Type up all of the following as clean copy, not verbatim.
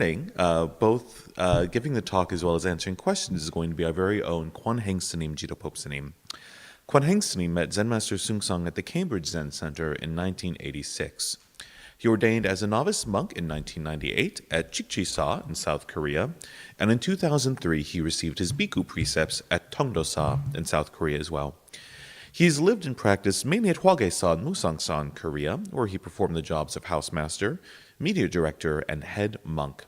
Both giving the talk as well as answering questions is going to be our very own Kwan Haeng Sunim JDPS. Kwan Haeng Sunim met Zen Master Seung Sahn at the Cambridge Zen Center in 1986. He ordained as a novice monk in 1998 at Chik Chi Sa in South Korea, and in 2003 he received his Bhikku precepts at Tong Do Sa in South Korea as well. He's lived and practiced mainly at Hwagesan, Musangsan, Korea, where he performed the jobs of housemaster, media director, and head monk.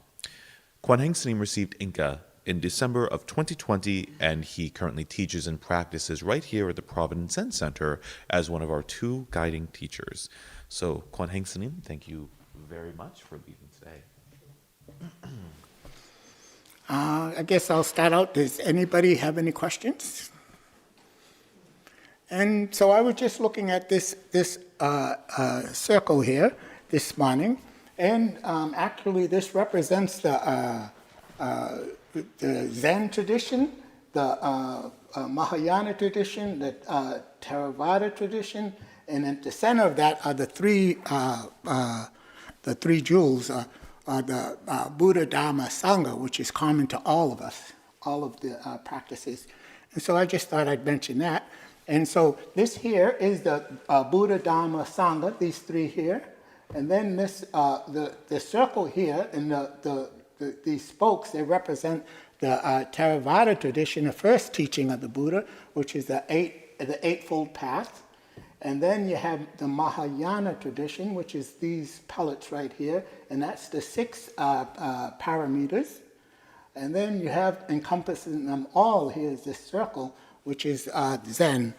Kwan Haeng Sunim received inka in December of 2020, and he currently teaches and practices right here at the Providence Zen Center as one of our 2 guiding teachers. So, Kwan Haeng Sunim, thank you very much for leading today. I guess I'll start out. Does anybody have any questions? And so I was just looking at this circle here this morning, and actually this represents the Zen tradition, the Mahayana tradition, the Theravada tradition, and at the center of that are the three jewels, the Buddha, Dharma, Sangha, which is common to all of us, all of the practices. And so I just thought I'd mention that. And so this here is the Buddha, Dharma, Sangha, these 3 here. And then this, the circle here and these spokes, they represent the Theravada tradition, the first teaching of the Buddha, which is the Eightfold Path. And then you have the Mahayana tradition, which is these pellets right here, and that's the 6 parameters. And then you have encompassing them all here is this circle, which is Zen.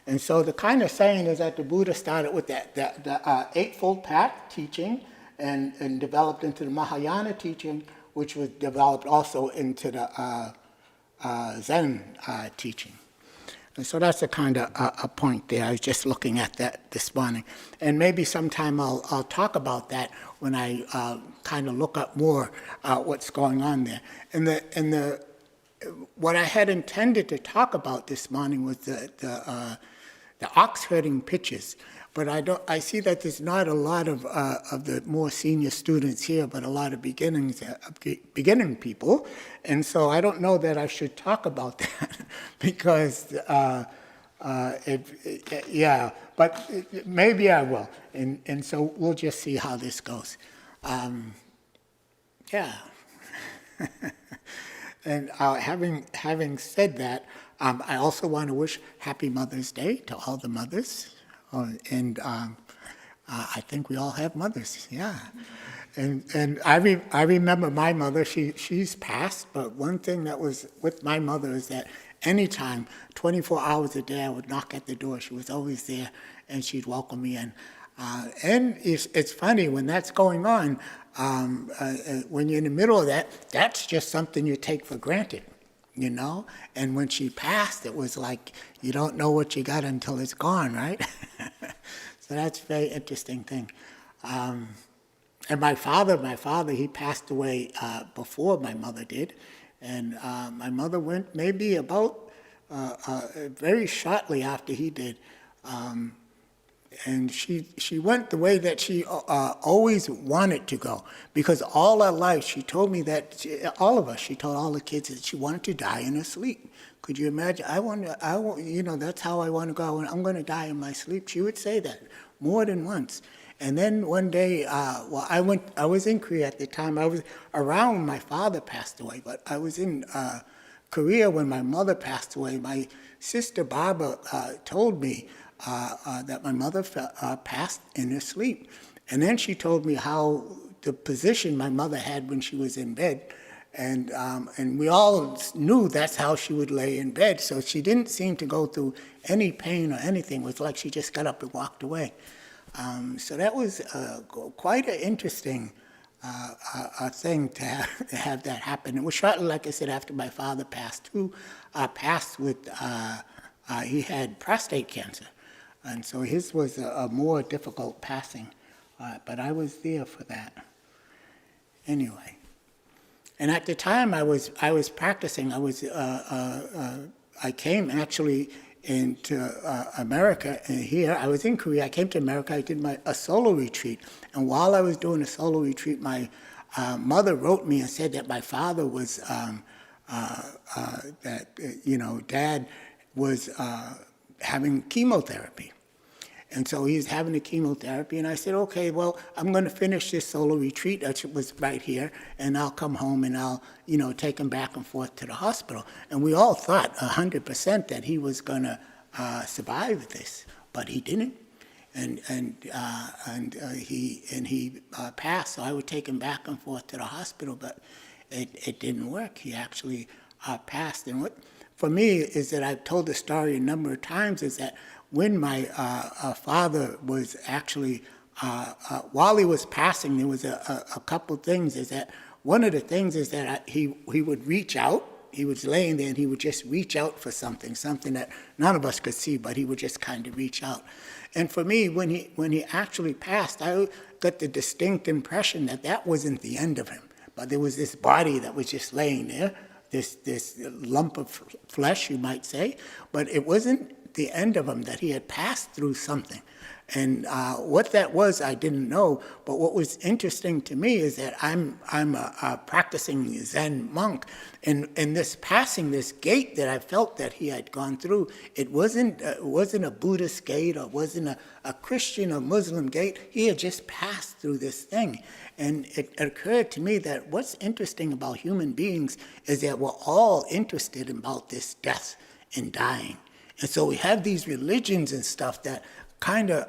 And so the kind of saying is that the Buddha started with the Eightfold Path teaching and developed into the Mahayana teaching, which was developed also into the Zen teaching. And so that's a kind of a point there. I was just looking at that this morning. And maybe sometime I'll talk about that when I kind of look up more what's going on there. And what I had intended to talk about this morning was the ox herding pitches. But I see that there's not a lot of the more senior students here, but a lot of beginning people. And so I don't know that I should talk about that because, but maybe I will. And so we'll just see how this goes. And having said that, I also want to wish Happy Mother's Day to all the mothers. And I think we all have mothers, yeah. And I remember my mother, she's passed, but one thing that was with my mother is that anytime, 24 hours a day, I would knock at the door. She was always there, and she'd welcome me in. And it's funny, when that's going on, when you're in the middle of that, that's just something you take for granted, you know? And when she passed, it was like, you don't know what you got until it's gone, right? So that's a very interesting thing. And my father, he passed away before my mother did. And my mother went maybe about very shortly after he did. And she went the way that she always wanted to go, because all her life she told me that she told all the kids that she wanted to die in her sleep. Could you imagine? I want, that's how I want to go. I'm going to die in my sleep. She would say that more than once. And then one day, I was in Korea at the time. I was around when my father passed away, but I was in Korea when my mother passed away. My sister Barbara told me that my mother passed in her sleep. And then she told me how the position my mother had when she was in bed. And we all knew that's how she would lay in bed. So she didn't seem to go through any pain or anything. It was like she just got up and walked away. So that was quite an interesting thing to have that happen. It was shortly, like I said, after my father passed, who passed with, he had prostate cancer. And so his was a more difficult passing. But I was there for that. Anyway. And at the time I was practicing, I came actually into America here. I was in Korea, I came to America, I did a solo retreat. And while I was doing a solo retreat, my mother wrote me and said that my father was, Dad was having chemotherapy. And so he's having the chemotherapy, and I said, okay, well, I'm going to finish this solo retreat that was right here, and I'll come home and I'll, take him back and forth to the hospital. And we all thought 100% that he was going to survive this, but he didn't. And he passed, so I would take him back and forth to the hospital, but it didn't work. He actually passed. And what, for me, is that I've told the story a number of times, is that when my father was actually, while he was passing, there was a couple things. Is that one of the things is that he would reach out. He was laying there and he would just reach out for something that none of us could see, but he would just kind of reach out. And for me, when he actually passed, I got the distinct impression that that wasn't the end of him, but there was this body that was just laying there, this lump of flesh, you might say, but it wasn't the end of him, that he had passed through something. And what that was, I didn't know. But what was interesting to me is that I'm a practicing Zen monk, and this passing, this gate that I felt that he had gone through, it wasn't a Buddhist gate, or wasn't a Christian or Muslim gate. He had just passed through this thing. And it occurred to me that what's interesting about human beings is that we're all interested about this death and dying. And so we have these religions and stuff that kind of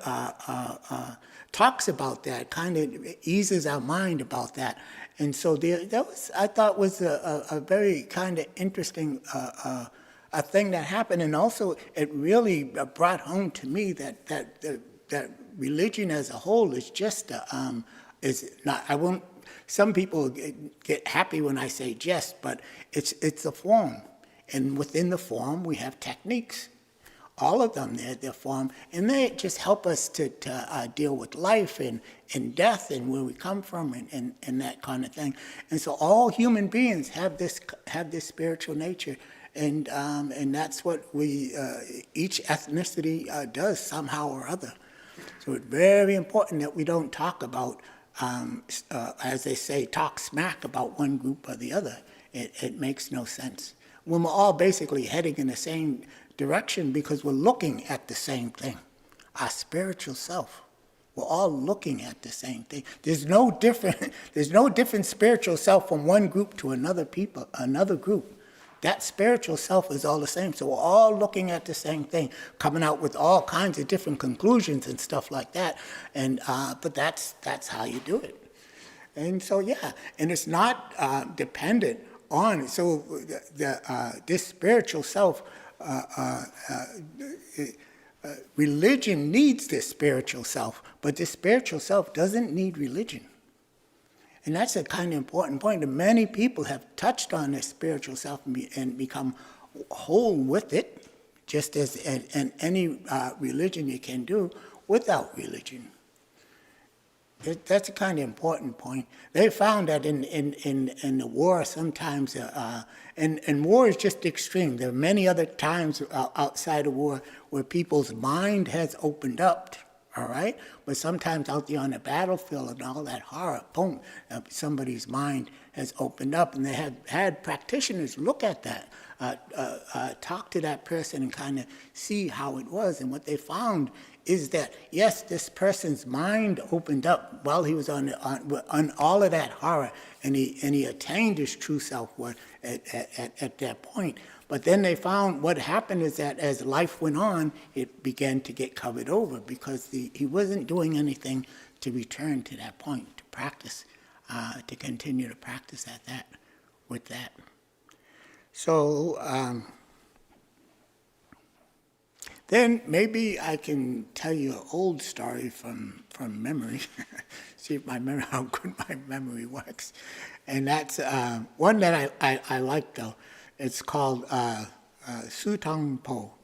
talks about that, kind of eases our mind about that. And so that was, I thought, was a very kind of interesting a thing that happened. And also it really brought home to me that religion as a whole is just, is not, I won't, some people get happy when I say just, but it's a form. And within the form, we have techniques. All of them, they're form, and they just help us to deal with life and death and where we come from and that kind of thing. And so all human beings have this spiritual nature, and that's what we each ethnicity does somehow or other. So it's very important that we don't talk about, as they say, talk smack about one group or the other. It makes no sense. When we're all basically heading in the same direction because we're looking at the same thing, our spiritual self. We're all looking at the same thing. There's no different spiritual self from one group to another group. That spiritual self is all the same. So we're all looking at the same thing, coming out with all kinds of different conclusions and stuff like that. And but that's how you do it. And so and it's not dependent on. So this spiritual self. Religion needs this spiritual self, but this spiritual self doesn't need religion. And that's a kind of important point. And many people have touched on this spiritual self and become whole with it, just as in any religion you can do without religion. That's a kind of important point. They found that in the war sometimes, and war is just extreme. There are many other times outside of war where people's mind has opened up, all right? But sometimes out there on the battlefield and all that horror, boom, somebody's mind has opened up. And they have had practitioners look at that, talk to that person and kind of see how it was. And what they found is that, yes, this person's mind opened up while he was on all of that horror, and he attained his true self-worth at that point. But then they found what happened is that as life went on, it began to get covered over because he wasn't doing anything to return to that point, to practice, to continue to practice with that. So then maybe I can tell you an old story from memory, see if how good my memory works. And that's one that I like, though. It's called Su Tong Po.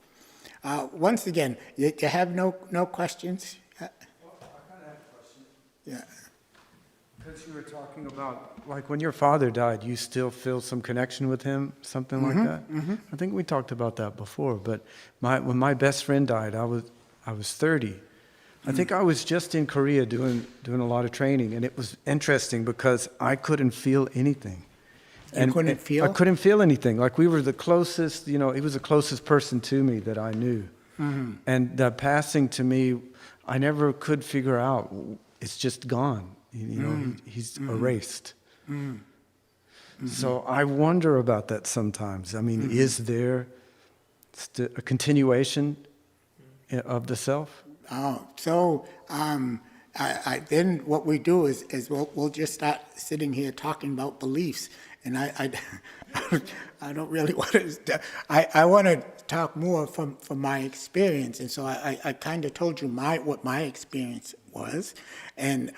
Once again, you have no questions? Well, I kind of have a question. Yeah. Because you were talking about, like, when your father died, you still feel some connection with him, something like that? Mm-hmm. I think we talked about that before, but when my best friend died, I was 30. I think I was just in Korea doing a lot of training, and it was interesting because I couldn't feel anything. You couldn't feel? I couldn't feel anything. Like we were the closest, he was the closest person to me that I knew. And the passing to me, I never could figure out. It's just gone. He's erased. So I wonder about that sometimes. I mean, is there a continuation of the self? Oh, so then what we do is we'll just start sitting here talking about beliefs, and I don't really want to. I want to talk more from my experience, and so I kind of told you what my experience was, and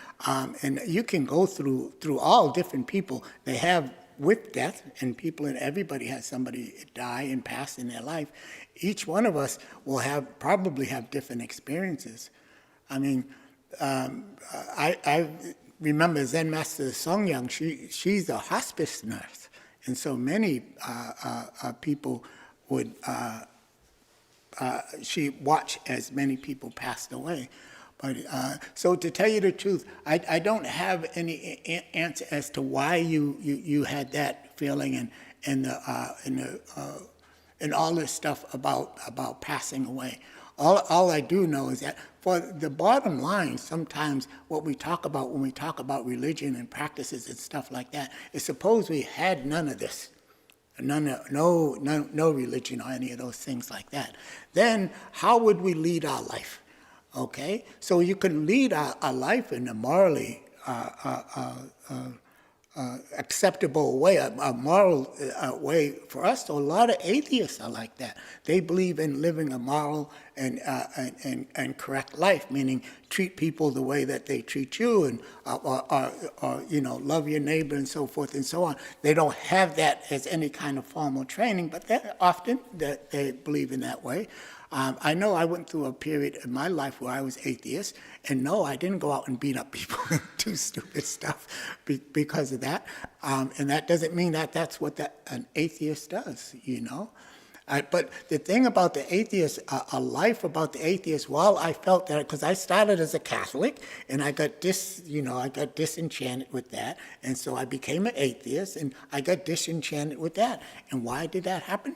you can go through all different people. They have with death, and everybody has somebody die and pass in their life. Each one of us will probably have different experiences. I mean, I remember Zen Master Seung Sahn. She's a hospice nurse, and so many people would. She watched as many people passed away. But so to tell you the truth, I don't have any answer as to why you had that feeling and all this stuff about passing away. All I do know is that for the bottom line, sometimes what we talk about when we talk about religion and practices and stuff like that is suppose we had none of this. No religion or any of those things like that. Then how would we lead our life? Okay, so you can lead a life in a morally acceptable way, a moral way for us. So a lot of atheists are like that. They believe in living a moral and correct life, meaning treat people the way that they treat you, and or love your neighbor and so forth and so on. They don't have that as any kind of formal training, but often they believe in that way. I know I went through a period in my life where I was atheist, and no, I didn't go out and beat up people and do stupid stuff because of that. And that doesn't mean that that's what an atheist does, But the thing about the atheist, a life about the atheist, while I felt that, because I started as a Catholic, and I got disenchanted with that, and so I became an atheist, and I got disenchanted with that. And why did that happen?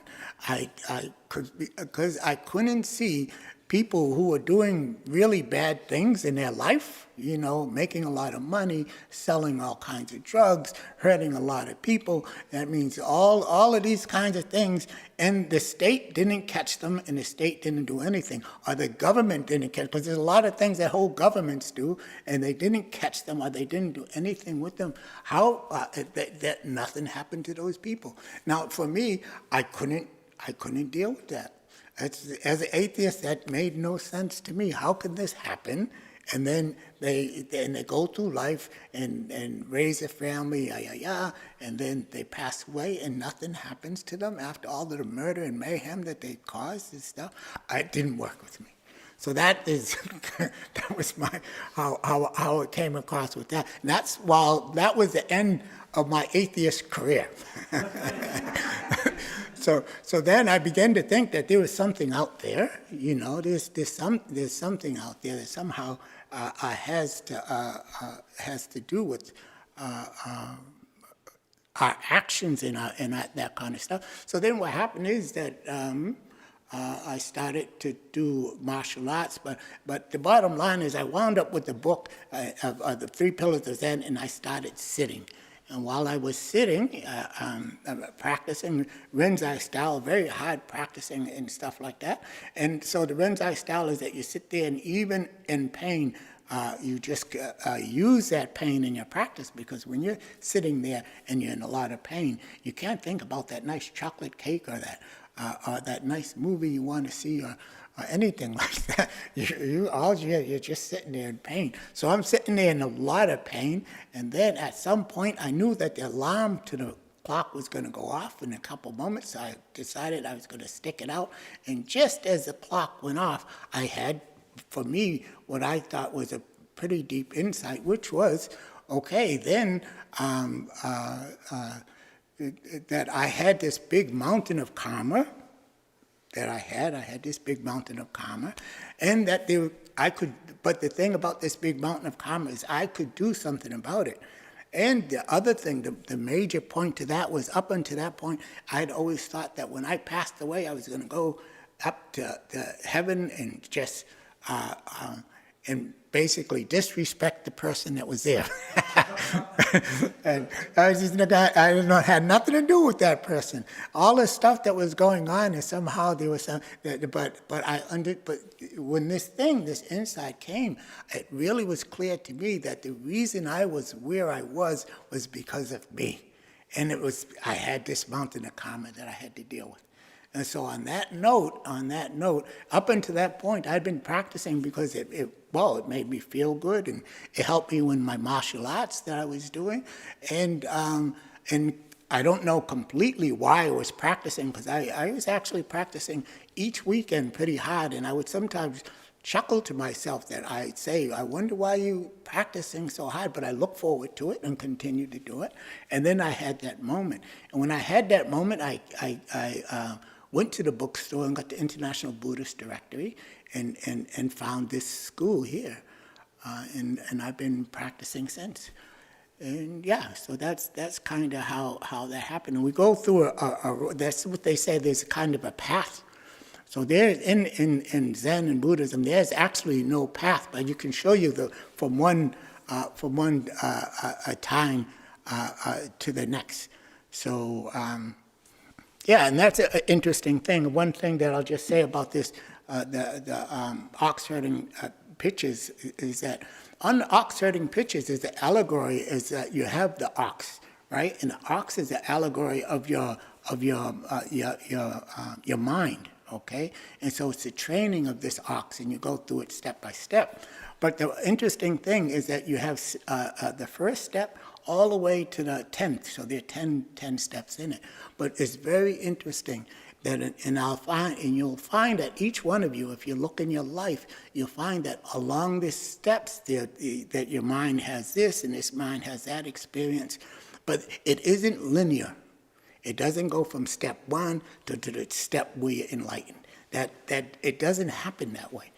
Because I couldn't see people who were doing really bad things in their life, making a lot of money, selling all kinds of drugs, hurting a lot of people. That means all of these kinds of things, and the state didn't catch them, and the state didn't do anything, or the government didn't catch, because there's a lot of things that whole governments do, and they didn't catch them, or they didn't do anything with them. How that nothing happened to those people? Now, for me, I couldn't deal with that. As an atheist, that made no sense to me. How could this happen? And then they go through life and raise a family, and then they pass away, and nothing happens to them after all of the murder and mayhem that they caused and stuff. It didn't work with me. So that was my how it came across with that. And that was the end of my atheist career. So then I began to think that there was something out there, there's something out there that somehow has to do with our actions and that kind of stuff. So then what happened is that I started to do martial arts, but the bottom line is I wound up with the book of the 3 Pillars of Zen, and I started sitting. And while I was sitting, practicing Rinzai style, very hard practicing and stuff like that. And so the Rinzai style is that you sit there, and even in pain, you just use that pain in your practice, because when you're sitting there and you're in a lot of pain, you can't think about that nice chocolate cake or that nice movie you want to see or anything like that. You're just sitting there in pain. So I'm sitting there in a lot of pain, and then at some point I knew that the alarm to the clock was going to go off in a couple moments. So I decided I was going to stick it out, and just as the clock went off, I had, for me, what I thought was a pretty deep insight, which was, okay, then that I had this big mountain of karma, that I had this big mountain of karma, and that but the thing about this big mountain of karma is I could do something about it. And the other thing, the major point to that was, up until that point, I'd always thought that when I passed away, I was going to go up to heaven and just and basically disrespect the person that was there. And I was just had nothing to do with that person. All the stuff that was going on, and somehow there was some. But when this insight came, it really was clear to me that the reason I was where I was because of me, and I had this mountain of karma that I had to deal with. And so on that note, up until that point, I'd been practicing because it made me feel good, and it helped me with my martial arts that I was doing. And I don't know completely why I was practicing, because I was actually practicing each weekend pretty hard, and I would sometimes chuckle to myself that I'd say, I wonder why you practicing so hard, but I look forward to it and continue to do it. And then I had that moment. And when I had that moment, I went to the bookstore and got the International Buddhist Directory and found this school here. And I've been practicing since. And yeah, so that's kind of how that happened. And we go through that's what they say, there's a kind of a path. So there, in Zen and Buddhism, there's actually no path, but you can show you from one time to the next. So yeah, and that's an interesting thing. One thing that I'll just say about this, the ox herding pitches, is that on the ox herding pitches is the allegory is that you have the ox, right? And the ox is the allegory of your mind. Okay, and so it's the training of this ox, and you go through it step by step. But the interesting thing is that you have the first step all the way to the 10th, so there are 10 steps in it. But it's very interesting that, and you'll find that each one of you, if you look in your life, you'll find that along these steps, that your mind has this and this mind has that experience, but it isn't linear. It doesn't go from step one to the step where you're enlightened. That it doesn't happen that way.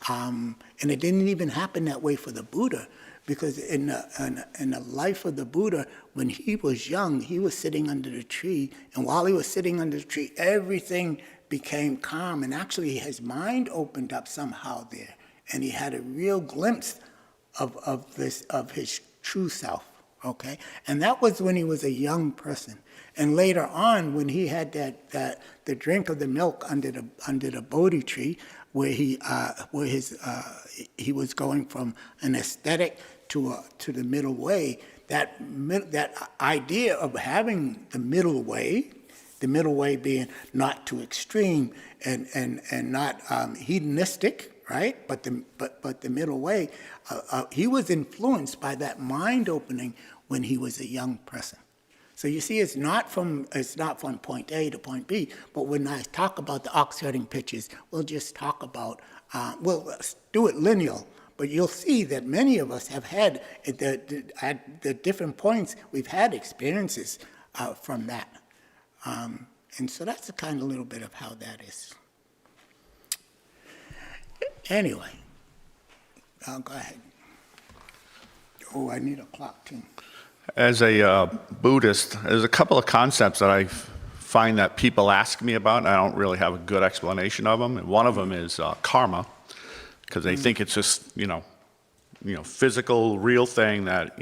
And it didn't even happen that way for the Buddha, because in the life of the Buddha, when he was young, he was sitting under the tree, and while he was sitting under the tree, everything became calm, and actually his mind opened up somehow there, and he had a real glimpse of his true self. Okay, and that was when he was a young person. And later on, when he had the drink of the milk under the Bodhi tree, where he was going from an aesthetic to the middle way, that idea of having the middle way being not too extreme and not hedonistic, right? But the middle way, he was influenced by that mind opening when he was a young person. So you see, it's not from point A to point B. But when I talk about the ox herding pitches, we'll just talk about we'll do it linear. But you'll see that many of us have had at the different points we've had experiences from that, and so that's a kind of little bit of how that is. Anyway, go ahead. Oh, I need a clock too. As a Buddhist, there's a couple of concepts that I find that people ask me about, and I don't really have a good explanation of them. And one of them is karma, because they think it's just physical, real thing that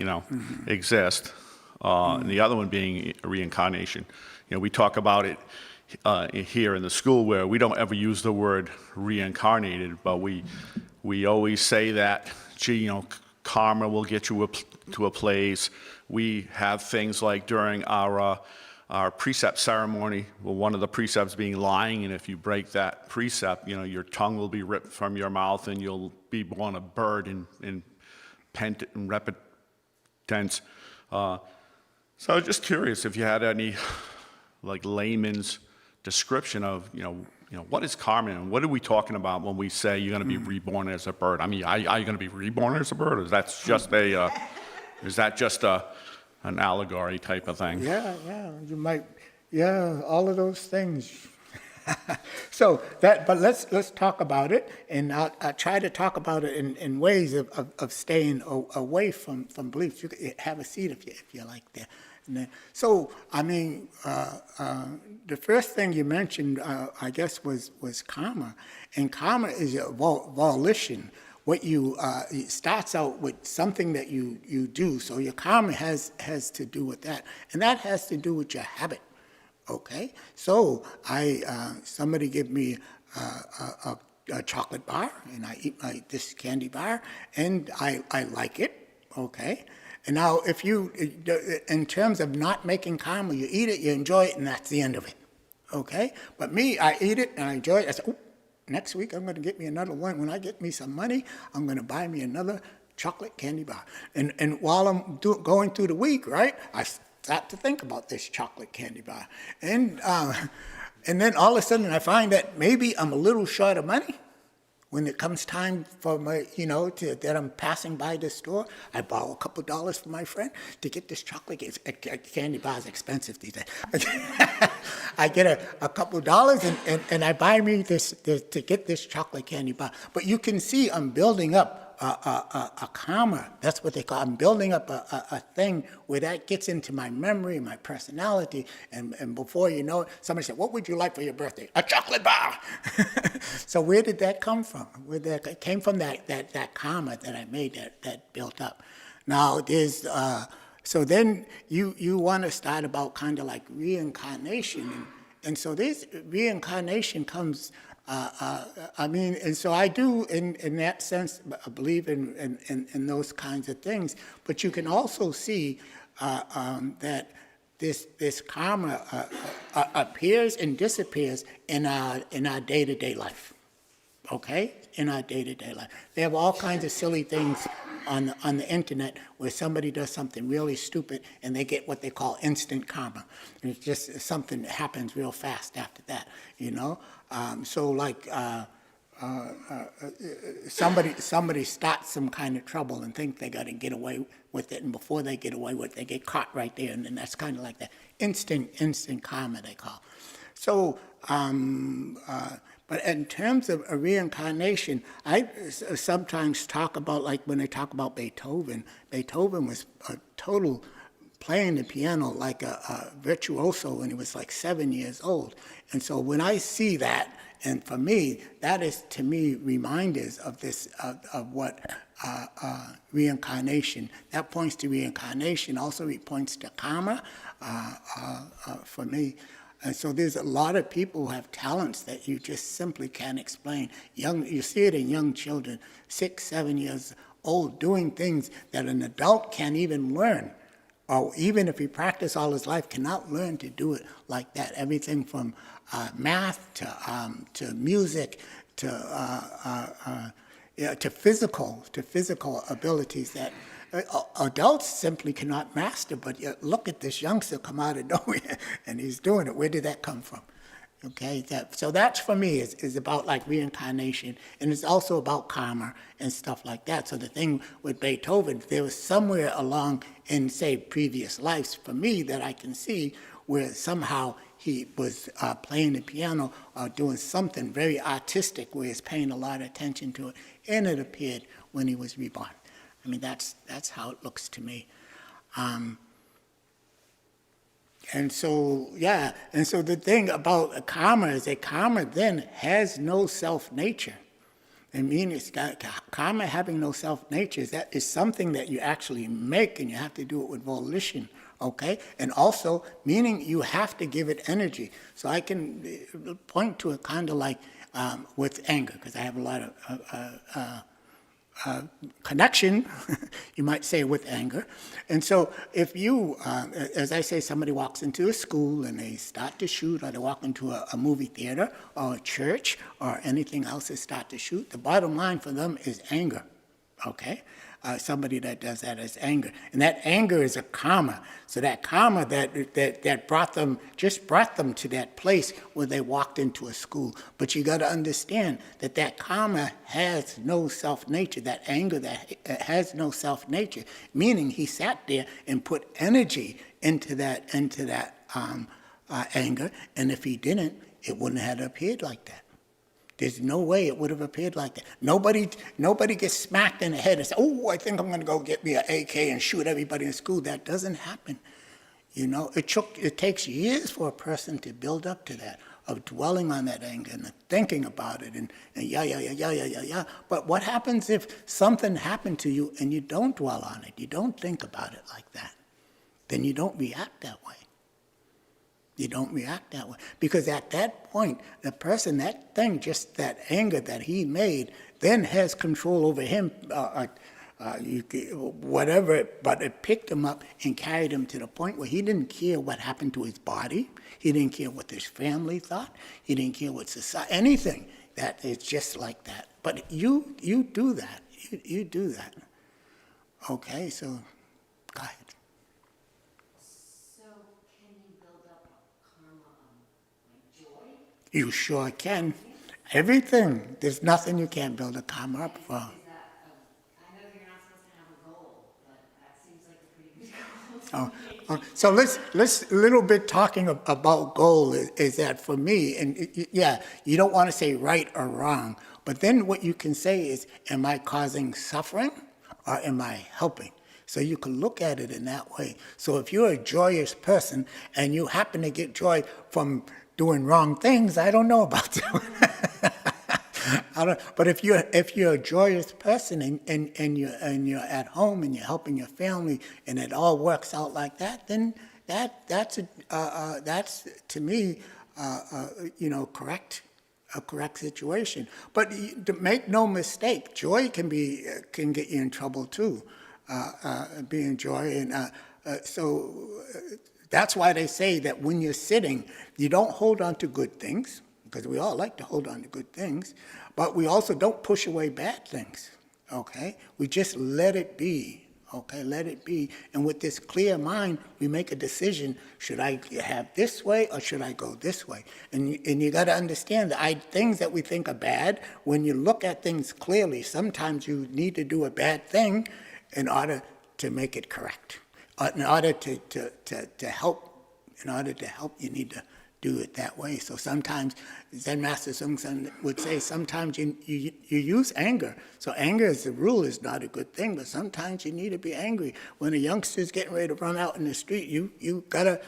exists. And the other one being reincarnation. We talk about it here in the school where we don't ever use the word reincarnated, but we always say that karma will get you to a place. We have things like during our precept ceremony, well, one of the precepts being lying, and if you break that precept, your tongue will be ripped from your mouth and you'll be born a bird in repentance. So I was just curious if you had any layman's description of what is karma and what are we talking about when we say you're going to be reborn as a bird? I mean, are you going to be reborn as a bird, or is that just an allegory type of thing? Yeah, you might, all of those things. So but let's talk about it, and I'll try to talk about it in ways of staying away from beliefs. You can have a seat if you like there. So, I mean, the first thing you mentioned, I guess, was karma, and karma is a volition. What it starts out with something that you do, so your karma has to do with that, and that has to do with your habit. Okay, so somebody give me a chocolate bar, and I eat this candy bar, and I like it. Okay, and now if you, in terms of not making karma, you eat it, you enjoy it, and that's the end of it. Okay, but me, I eat it and I enjoy it. I say, oh, next week I'm going to get me another one. When I get me some money, I'm going to buy me another chocolate candy bar. And while I'm going through the week, right, I start to think about this chocolate candy bar. And then all of a sudden I find that maybe I'm a little short of money. When it comes time for my, that I'm passing by the store, I borrow a couple dollars from my friend to get this chocolate candy bar. Is expensive these days. I get a couple dollars and I buy me this to get this chocolate candy bar. But you can see I'm building up a karma. That's what they call. I'm building up a thing where that gets into my memory, my personality, and before you know it, somebody said, "What would you like for your birthday?" A chocolate bar. So where did that come from? It came from that karma that I made that built up. Now there's so then you want to start about kind of like reincarnation, and so this reincarnation comes. And so I do, in that sense, believe in those kinds of things. But you can also see that this karma appears and disappears in our day-to-day life. Okay, in our day-to-day life, they have all kinds of silly things on the internet where somebody does something really stupid and they get what they call instant karma. And it's just something that happens real fast after that, So like somebody starts some kind of trouble and think they got to get away with it, and before they get away with it, they get caught right there, and then that's kind of like that instant karma they call. So. But in terms of a reincarnation, I sometimes talk about, like when they talk about Beethoven was a total playing the piano like a virtuoso when he was like 7 years old. And so when I see that, and for me, that is to me reminders of this, of what reincarnation, that points to reincarnation. Also it points to karma for me. And so there's a lot of people who have talents that you just simply can't explain. You see it in young children, 6, 7 years old, doing things that an adult can't even learn. Or even if he practiced all his life, cannot learn to do it like that. Everything from math to music to physical abilities that adults simply cannot master. But look at this youngster come out of nowhere and he's doing it. Where did that come from? Okay, so that's for me is about like reincarnation, and it's also about karma and stuff like that. So the thing with Beethoven, there was somewhere along in, say, previous lives for me that I can see where somehow he was playing the piano or doing something very artistic where he's paying a lot of attention to it, and it appeared when he was reborn. I mean, that's how it looks to me. And so the thing about karma is that karma then has no self-nature. I mean, it's got, karma having no self-nature is something that you actually make, and you have to do it with volition, okay? And also, meaning you have to give it energy. So I can point to it kind of like with anger, because I have a lot of connection, you might say, with anger. And so if you, as I say, somebody walks into a school and they start to shoot, or they walk into a movie theater or a church or anything else, they start to shoot, the bottom line for them is anger, okay? Somebody that does that is anger. And that anger is a karma. So that karma that brought them to that place where they walked into a school. But you got to understand that karma has no self-nature. That anger that has no self-nature, meaning he sat there and put energy into that anger. And if he didn't, it wouldn't have appeared like that. There's no way it would have appeared like that. Nobody gets smacked in the head and says, oh, I think I'm going to go get me an AK and shoot everybody in school. That doesn't happen. You know, it takes years for a person to build up to that, of dwelling on that anger and thinking about it and yeah. But what happens if something happened to you and you don't dwell on it, you don't think about it like that? Then you don't react that way. You don't react that way. Because at that point, the person, that thing, just that anger that he made, then has control over him, whatever, but it picked him up and carried him to the point where he didn't care what happened to his body. He didn't care what his family thought. He didn't care what society, anything. That is just like that. But you do that. You do that. Okay, so go ahead. You sure can. Everything. There's nothing you can't build a karma up for. I know you're not supposed to have a goal, but that seems like a pretty good goal to me. So let's a little bit talking about goal is that for me, and yeah, you don't want to say right or wrong, but then what you can say is, am I causing suffering or am I helping? So you can look at it in that way. So if you're a joyous person and you happen to get joy from doing wrong things, I don't know about that. But if you're a joyous person and you're at home and you're helping your family and it all works out like that, then that's to me correct, a correct situation. But make no mistake, joy can get you in trouble too. Being joy and so. That's why they say that when you're sitting, you don't hold on to good things, because we all like to hold on to good things, but we also don't push away bad things, okay? We just let it be, okay? Let it be. And with this clear mind, we make a decision, should I have this way or should I go this way? And you got to understand that things that we think are bad, when you look at things clearly, sometimes you need to do a bad thing in order to make it correct. In order to help, you need to do it that way. So sometimes Zen Master Seung Sahn would say sometimes you use anger. So anger as a rule is not a good thing, but sometimes you need to be angry. When a youngster's getting ready to run out in the street, you gotta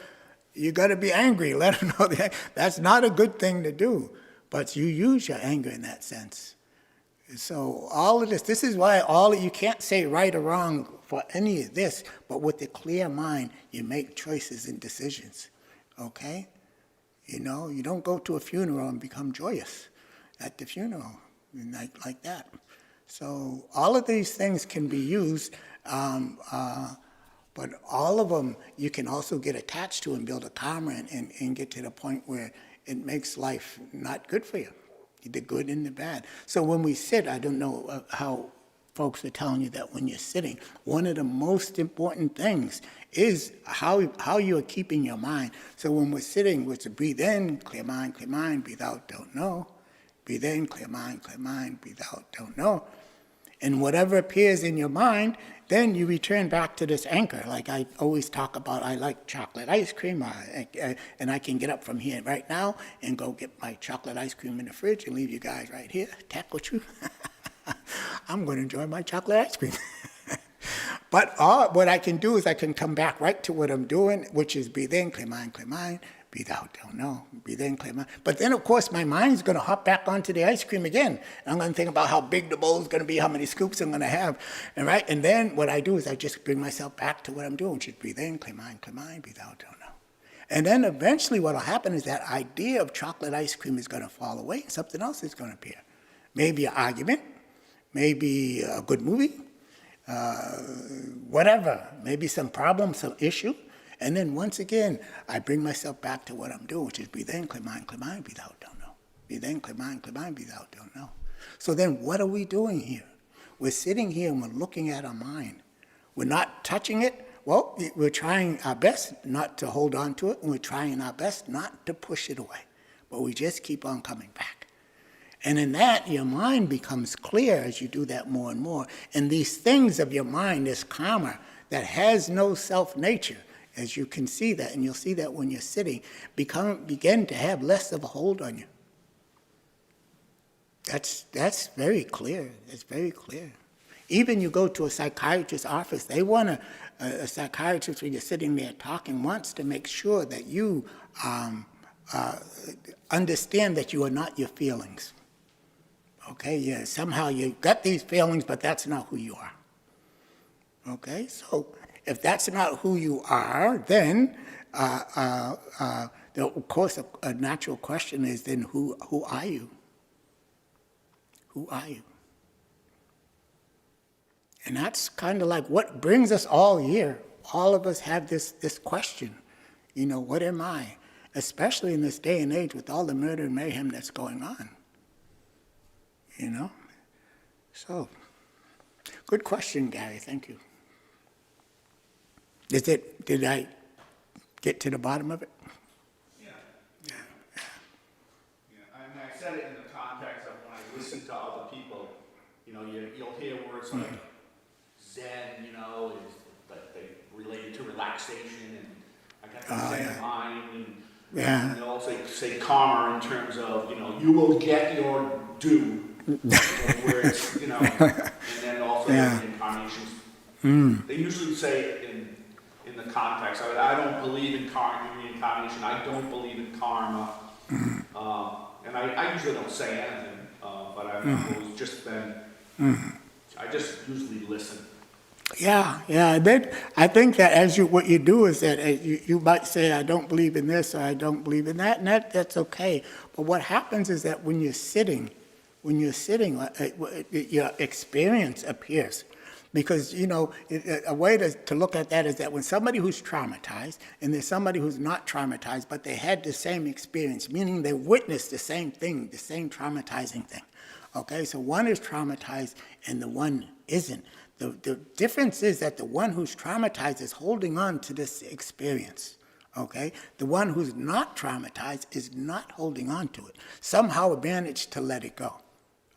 be angry. Let him know that's not a good thing to do. But you use your anger in that sense. So all of this is why you can't say right or wrong for any of this, but with a clear mind, you make choices and decisions, okay? You know, you don't go to a funeral and become joyous at the funeral, like that. So all of these things can be used, but all of them you can also get attached to and build a karma and get to the point where it makes life not good for you. The good and the bad. So when we sit, I don't know how folks are telling you that when you're sitting, one of the most important things is how you are keeping your mind. So when we're sitting, we're to breathe in, clear mind, breathe out, don't know. Breathe in, clear mind, breathe out, don't know. And whatever appears in your mind, then you return back to this anchor. Like I always talk about, I like chocolate ice cream, and I can get up from here right now and go get my chocolate ice cream in the fridge and leave you guys right here, tackle you. I'm going to enjoy my chocolate ice cream. But what I can do is I can come back right to what I'm doing, which is breathe in, clear mind, breathe out, don't know, breathe in, clear mind. But then, of course, my mind's going to hop back onto the ice cream again. And I'm going to think about how big the bowl's going to be, how many scoops I'm going to have. And then what I do is I just bring myself back to what I'm doing, which is breathe in, clear mind, breathe out, don't know. And then eventually what will happen is that idea of chocolate ice cream is going to fall away and something else is going to appear. Maybe an argument, maybe a good movie, whatever, maybe some problem, some issue. And then once again, I bring myself back to what I'm doing, which is breathe in, clear mind, breathe out, don't know. Breathe in, clear mind, breathe out, don't know. So then what are we doing here? We're sitting here and we're looking at our mind. We're not touching it. Well, we're trying our best not to hold on to it, and we're trying our best not to push it away. But we just keep on coming back. And in that, your mind becomes clear as you do that more and more. And these things of your mind, this karma that has no self-nature, as you can see that, and you'll see that when you're sitting, begin to have less of a hold on you. That's very clear. It's very clear. Even you go to a psychiatrist's office, they want a psychiatrist, when you're sitting there talking, wants to make sure that you understand that you are not your feelings. Okay, yeah, somehow you got these feelings, but that's not who you are. Okay, so if that's not who you are, then of course a natural question is then who are you? Who are you? And that's kind of like what brings us all here. All of us have this question, what am I? Especially in this day and age with all the murder and mayhem that's going on. So, good question, Gary, thank you. Did I get to the bottom of it? Yeah. I mean, I said it in the context of when I listen to other people, you'll hear words like Zen, is like they related to relaxation, and I got the Zen mind, and they'll say karma in terms of, you will get your due, where it's, and then also reincarnations. They usually say it in the context. I don't believe in reincarnation. I don't believe in karma. And I usually don't say anything, but I've always just been, I just usually listen. Yeah. I think that what you do is that you might say, I don't believe in this or I don't believe in that, and that's okay. But what happens is that when you're sitting, your experience appears. Because, a way to look at that is that when somebody who's traumatized, and there's somebody who's not traumatized, but they had the same experience, meaning they witnessed the same thing, the same traumatizing thing. Okay, so one is traumatized and the one isn't. The difference is that the one who's traumatized is holding on to this experience. Okay, the one who's not traumatized is not holding on to it. Somehow managed to let it go.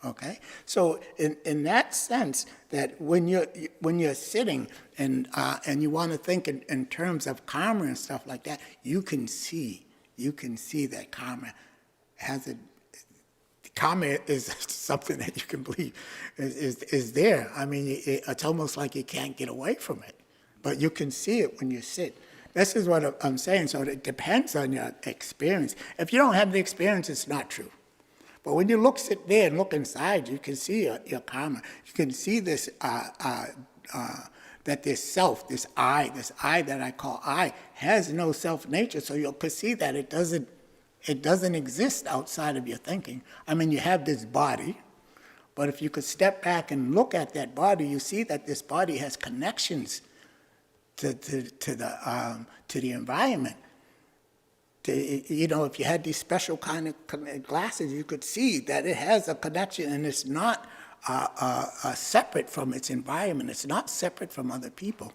Okay, so in that sense, that when you're sitting and you want to think in terms of karma and stuff like that, you can see that karma is something that you can believe is there. I mean, it's almost like you can't get away from it, but you can see it when you sit. This is what I'm saying. So it depends on your experience. If you don't have the experience, it's not true. But when you sit there and look inside, you can see your karma. You can see this, that this self, this I that I call I, has no self-nature. So you can see that it doesn't exist outside of your thinking. I mean, you have this body, but if you could step back and look at that body, you see that this body has connections to the environment. If you had these special kind of glasses, you could see that it has a connection, and it's not separate from its environment. It's not separate from other people.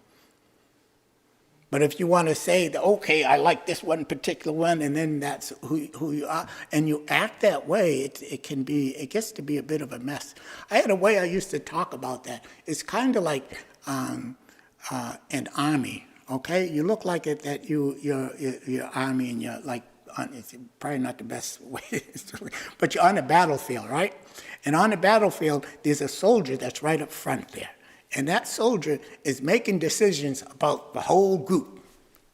But if you want to say that, okay, I like this one particular one, and then that's who you are, and you act that way, it gets to be a bit of a mess. I had a way I used to talk about that. It's kind of like an army. Okay, you look like it that you're army, and you're like it's probably not the best way, but you're on a battlefield, right? And on the battlefield, there's a soldier that's right up front there, and that soldier is making decisions about the whole group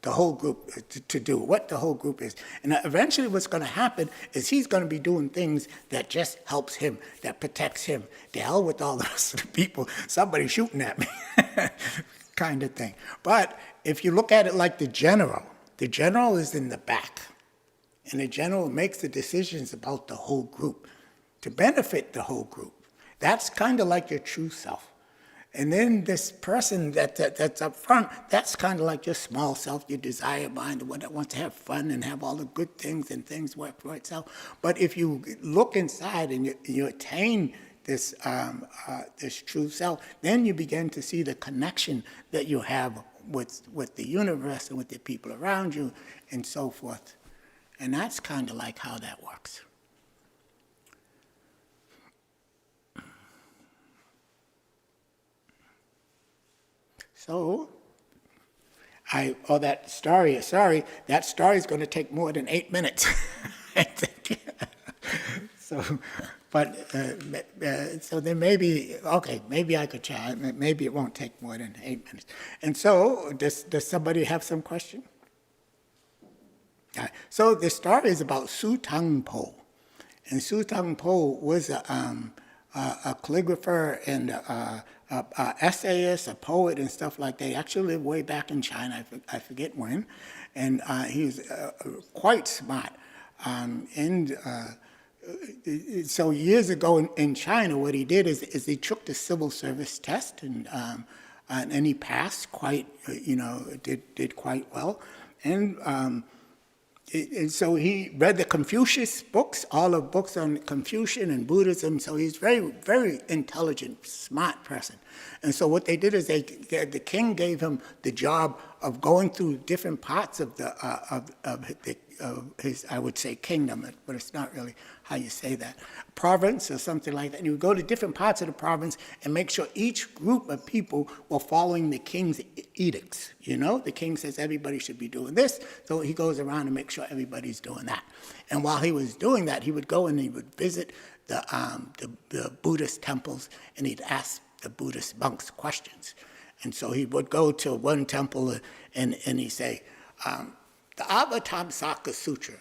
to do what the whole group is. And eventually, what's going to happen is he's going to be doing things that just helps him, that protects him. To hell with all the rest of the people. Somebody's shooting at me. Kind of thing. But if you look at it like the general is in the back, and the general makes the decisions about the whole group to benefit the whole group. That's kind of like your true self. And then this person that's up front, that's kind of like your small self, your desire mind, the one that wants to have fun and have all the good things and things work for itself. But if you look inside and you attain this true self, then you begin to see the connection that you have with the universe and with the people around you and so forth. And that's kind of like how that works. So that story, sorry, that story is going to take more than 8 minutes. I think. So, but, so then maybe, okay, maybe I could try. Maybe it won't take more than 8 minutes. And so, does somebody have some question? So the story is about Su Tang Po. And Su Tang Po was a calligrapher and a essayist, a poet, and stuff like that. He actually lived way back in China, I forget when. And he was quite smart. So years ago in China, what he did is he took the civil service test, and he passed quite, did quite well. And so he read the Confucius books, all the books on Confucian and Buddhism. So he's very, very intelligent, smart person. And so what they did is the king gave him the job of going through different parts of his, I would say, kingdom, but it's not really how you say that, province or something like that. And he would go to different parts of the province and make sure each group of people were following the king's edicts. The king says everybody should be doing this, so he goes around and makes sure everybody's doing that. And while he was doing that, he would go and he would visit the Buddhist temples, and he'd ask the Buddhist monks questions. And so he would go to one temple and he'd say, the Avatamsaka Sutra,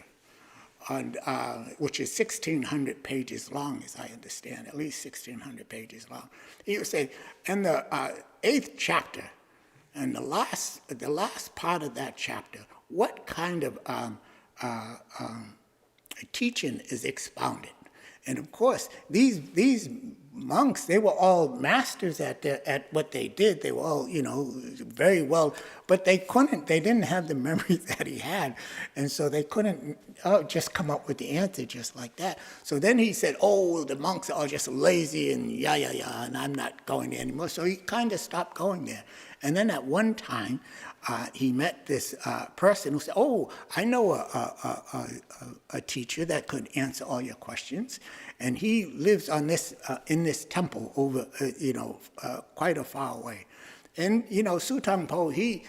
which is 1,600 pages long, as I understand, at least 1,600 pages long. He would say, in the 8th chapter, and the last part of that chapter, what kind of teaching is expounded? And of course, these monks, they were all masters at what they did. They were all, very well, but they didn't have the memory that he had. And so they couldn't just come up with the answer just like that. So then he said, the monks are just lazy and and I'm not going there anymore. So he kind of stopped going there. And then at one time, he met this person who said, I know a teacher that could answer all your questions. And he lives on this in this temple over, quite a far away. And, Su Tang Po, the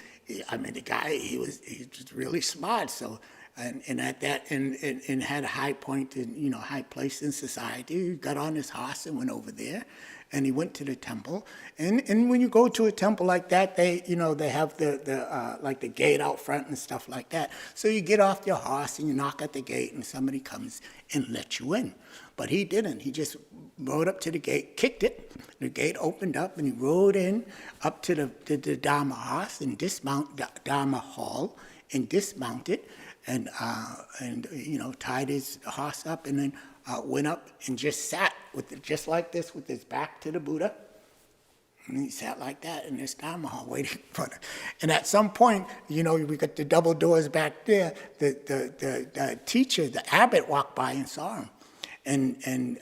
guy, he's just really smart. So, and at that, and had a high point in, high place in society. He got on his horse and went over there. And he went to the temple, and when you go to a temple like that, they have the like the gate out front and stuff like that. So you get off your horse and you knock at the gate, and somebody comes and lets you in. But he didn't. He just rode up to the gate, kicked it. The gate opened up, and he rode in up to the Dharma horse and Dharma hall and dismounted, and tied his horse up, and then went up and just sat just like this with his back to the Buddha. And he sat like that in this Dharma hall waiting for it. And at some point, we got the double doors back there. The teacher, the abbot, walked by and saw him. And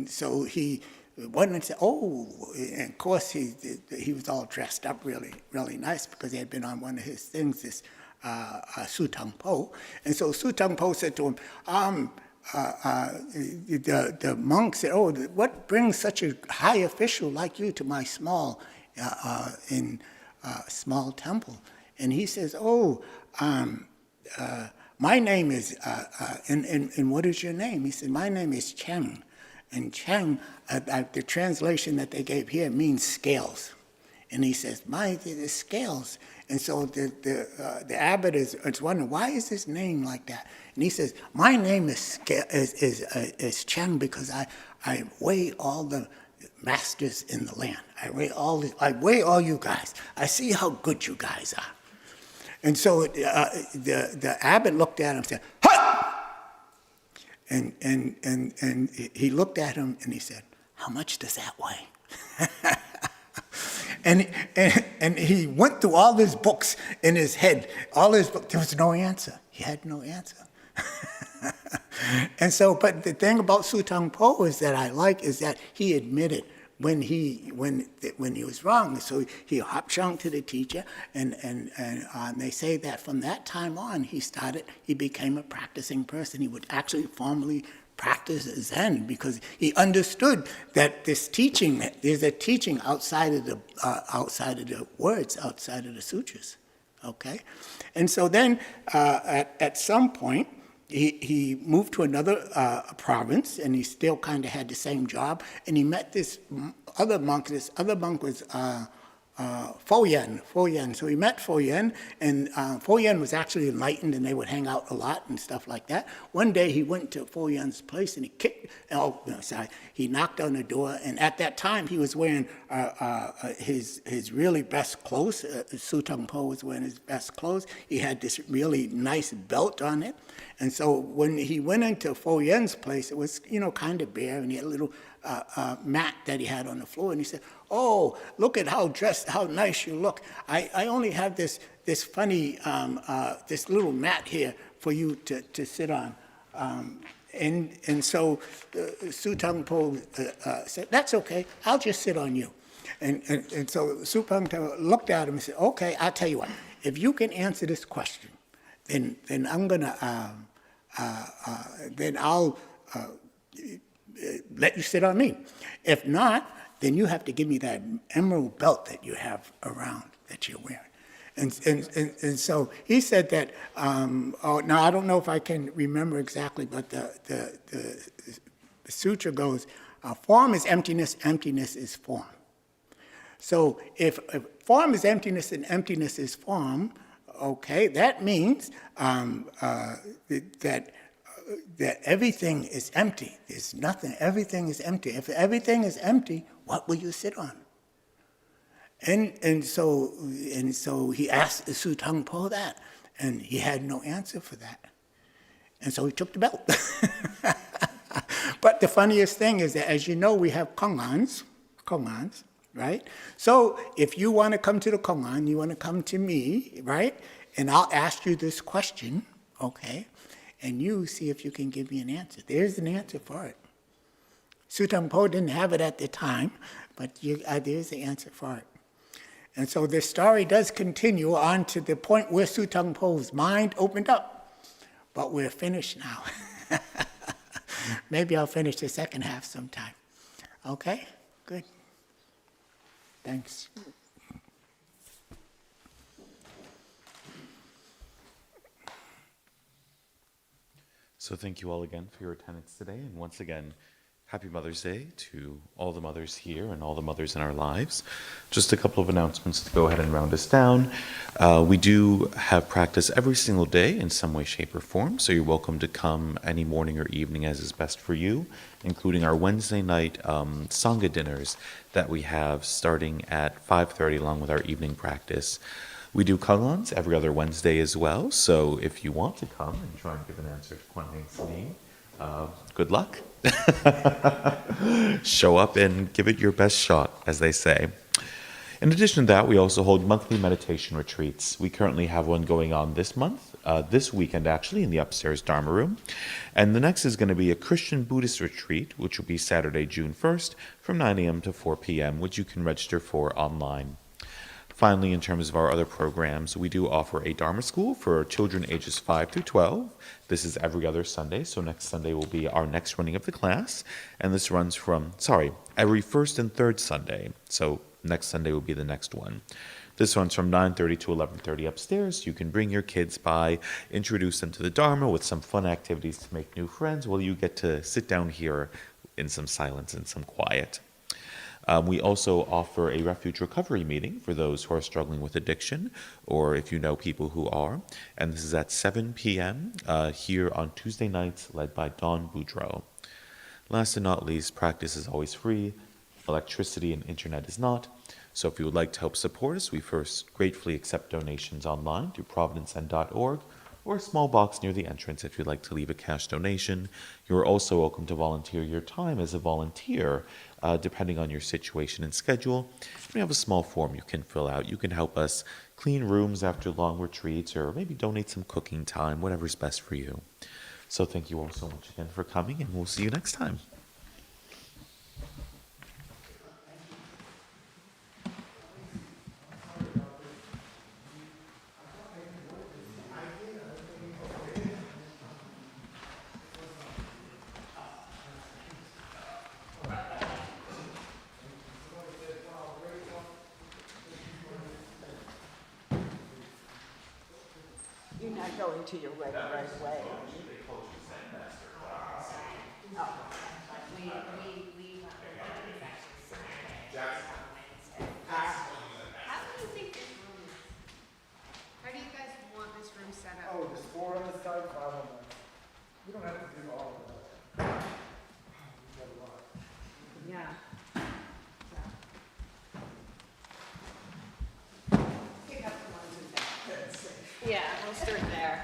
so he went and said, and of course he was all dressed up really, really nice because he had been on one of his things, this Su Tang Po. And so Su Tang Po said to him, the monk said, what brings such a high official like you to my small temple? And he says, my name is, and what is your name? He said, my name is Cheng. And Cheng, the translation that they gave here means scales. And he says, the scales. And so the abbot is wondering, why is his name like that? And he says, my name is Cheng because I weigh all the masters in the land. I weigh all you guys. I see how good you guys are. And so the abbot looked at him and said, "Ha!" And he looked at him and he said, how much does that weigh? And he went through all his books in his head, all his books. There was no answer. He had no answer. And so, but the thing about Su Tang Po is that I like is that he admitted when he was wrong. So he hop-chunked to the teacher, and they say that from that time on, he became a practicing person. He would actually formally practice Zen because he understood that there's a teaching outside of the words, outside of the sutras. okay? And so then at some point, he moved to another province, and he still kind of had the same job, and he met this other monk. This other monk was Fo Yen. So he met Fo Yen, and Fo Yen was actually enlightened, and they would hang out a lot and stuff like that. One day he went to Fo Yen's place, and he knocked on the door, and at that time he was wearing his really best clothes. Su Tung Po was wearing his best clothes. He had this really nice belt on it. And so when he went into Fo Yen's place, it was, kind of bare, and he had a little mat that he had on the floor, and he said, "Oh, look at how nice you look. I only have this funny, this little mat here for you to sit on." And so Su Tung Po said, "That's okay, I'll just sit on you." And so Su Tung Po looked at him and said, "Okay, I'll tell you what, if you can answer this question, then I'm gonna, then I'll let you sit on me. If not, then you have to give me that emerald belt that you have around that you're wearing." And so he said that, now I don't know if I can remember exactly, but the sutra goes, form is emptiness, emptiness is form. So if form is emptiness and emptiness is form, okay, that means that everything is empty. There's nothing. Everything is empty. If everything is empty, what will you sit on? And so he asked Su Tung Po that, and he had no answer for that. And so he took the belt. But the funniest thing is that, as you know, we have kongans, right? So if you want to come to the kongan, you want to come to me, right? And I'll ask you this question, okay? And you see if you can give me an answer. There's an answer for it. Su Tung Po didn't have it at the time, but there's the answer for it. And so this story does continue on to the point where Su Tung Po's mind opened up. But we're finished now. Maybe I'll finish the second half sometime. Okay? Good. Thanks. So thank you all again for your attendance today. And once again, happy Mother's Day to all the mothers here and all the mothers in our lives. Just a couple of announcements to go ahead and round us down. We do have practice every single day in some way, shape, or form. So you're welcome to come any morning or evening as is best for you, including our Wednesday night Sangha dinners that we have starting at 5:30 along with our evening practice. We do Kongans every other Wednesday as well, so if you want to come and try and give an answer to Kwan Haeng Sunim, good luck. Show up and give it your best shot, as they say. In addition to that, we also hold monthly meditation retreats. We currently have one going on this month, this weekend actually, in the upstairs Dharma room. And the next is going to be a Christian Buddhist retreat, which will be Saturday, June 1st, from 9 a.m. to 4 p.m., which you can register for online. Finally, in terms of our other programs, we do offer a Dharma school for children ages 5 through 12. This is every other Sunday, so next Sunday will be our next running of the class. And this runs from, every first and third Sunday. So next Sunday will be the next one. This runs from 9:30 to 11:30 upstairs. You can bring your kids by, introduce them to the Dharma with some fun activities to make new friends, while you get to sit down here in some silence and some quiet. We also offer a refuge recovery meeting for those who are struggling with addiction, or if you know people who are. And this is at 7 p.m. Here on Tuesday nights, led by Dawn Boudreau. Last and not least, practice is always free. Electricity and internet is not. So if you would like to help support us, we first gratefully accept donations online through providencezen.org, or a small box near the entrance if you'd like to leave a cash donation. You are also welcome to volunteer your time as a volunteer, depending on your situation and schedule. We have a small form you can fill out. You can help us clean rooms after long retreats, or maybe donate some cooking time, whatever's best for you. So thank you all so much again for coming, and we'll see you next time. going to your right way. How do you think this room is? How do you guys want this room set up? Oh, there's 4 on this side, 5 on that. We don't have to do all of that. We've got a lot. Yeah. Pick up the ones in back. Yeah, we'll start there.